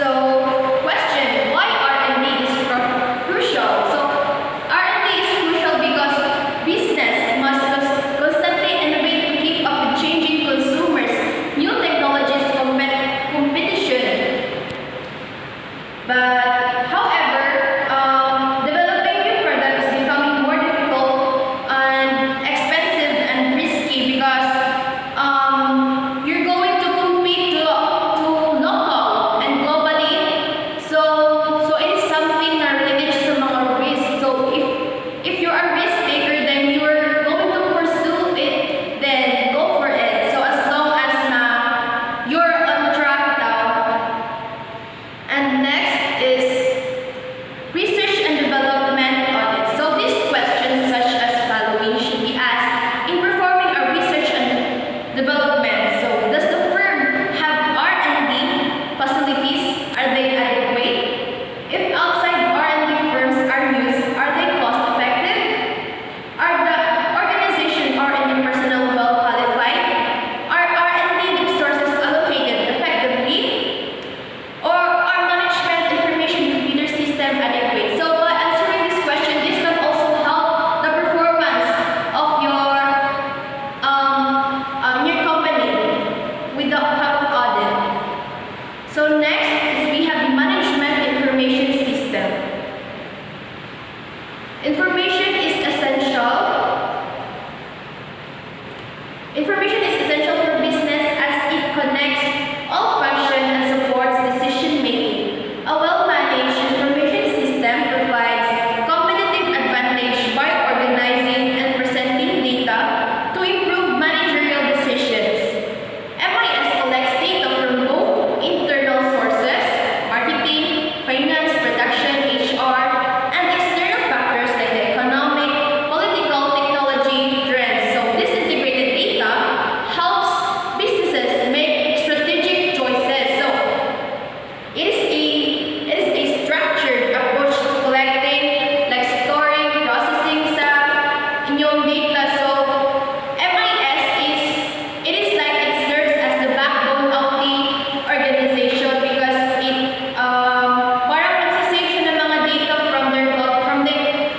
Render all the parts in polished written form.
So, question, why R&D is crucial? So, R&D is crucial because business must constantly innovate to keep up with changing consumers, new technologies, competition. But, however, developing new products is becoming more difficult and expensive and risky because you're going to compete to local and globally. So it is something na related sa mga risk. So if you're a risk taker, then you're going to pursue it, then go for it. So as long as na you're on track now. And next is research and development audit. So these questions such as following should be asked in performing a research and development. So does the firm have R&D facilities? Are they adequate? If outside R&D firms are used, are they cost effective? Are the organization R&D personnel well qualified? Are R&D resources allocated effectively? Or are management information computer system adequate? So by answering this question, this can also help the performance of your company with the type of audit. So next is we have the management information system. Information is essential. Information is essential for business as it connects all functions and supports decision making. A well-managed information system provides competitive advantage by organizing and presenting data to improve managerial decisions. MIS collects data from both internal sources, marketing, finance, production, HR, and external factors like the economic, political, technology, trends. So this integrated data helps businesses make strategic choices. So it is a structured approach to collecting, like storing, processing sa inyong data. So MIS it serves as the backbone of the organization because it parang nagsasave ng mga data from their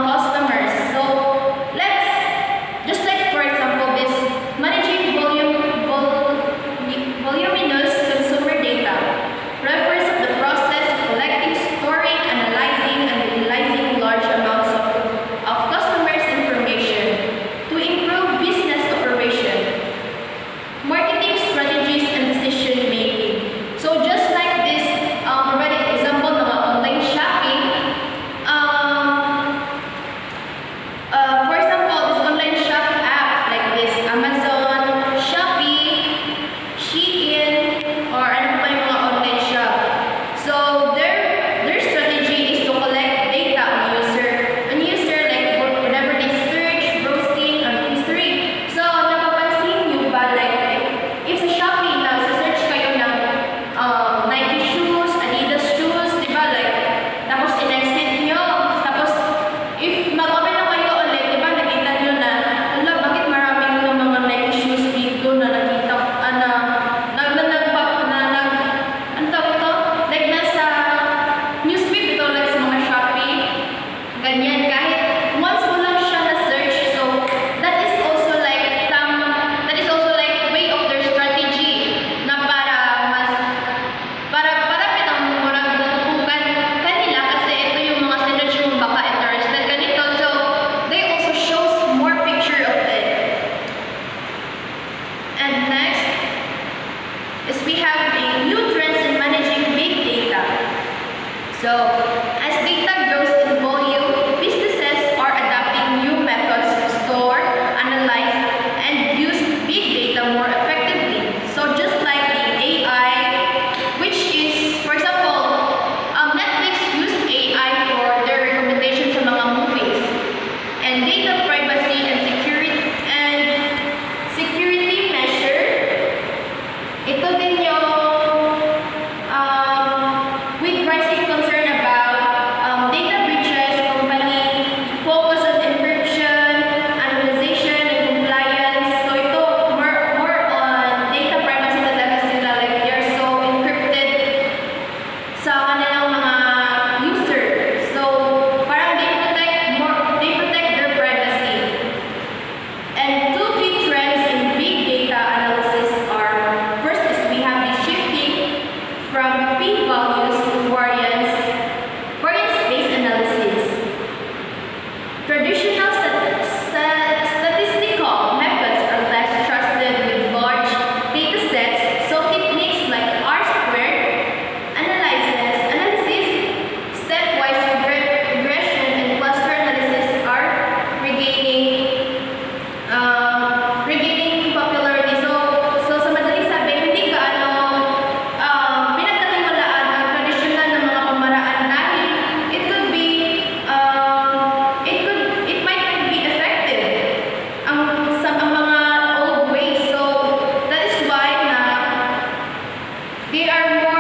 customers. So let's just like for example this managing voluminous consumer data refers to the process of collecting, storing, analyzing, and utilizing large amounts of customers' information to improve business operation, marketing strategies, and decision making. So just like this, provided example ng online shopping. For example, this online shop app like this, Amazon, Shopee, Shein, or ano pa yung mga online shop. So their strategy is to collect data on user like whenever they search, browsing, or history. So napapansin nyo ba like if sa Shopee na search kayo ng Nike shoes, Adidas shoes, di ba like tapos in-exit nyo, tapos if mag-open na kayo ulit, di ba nakita nyo na ala, bakit maraming ng mga Nike shoes dito na nakita like nasa newsfeed ito like sa mga Shopee, ganyan kahit once mo lang siya na-search. So that is also like way of their strategy na para pitang murang natutukan kanila kasi ito yung mga sinerge mo baka interested ganito. So they also shows more picture of it. And next is we have the new trends in managing big data. So as data grows in volume, businesses are adopting new methods to store, analyze, and use big data more effectively. So just like the AI, which is, for example, Netflix used AI for their recommendations sa mga movies, and data privacy and security measure. Ito din yung with rising concern about They are more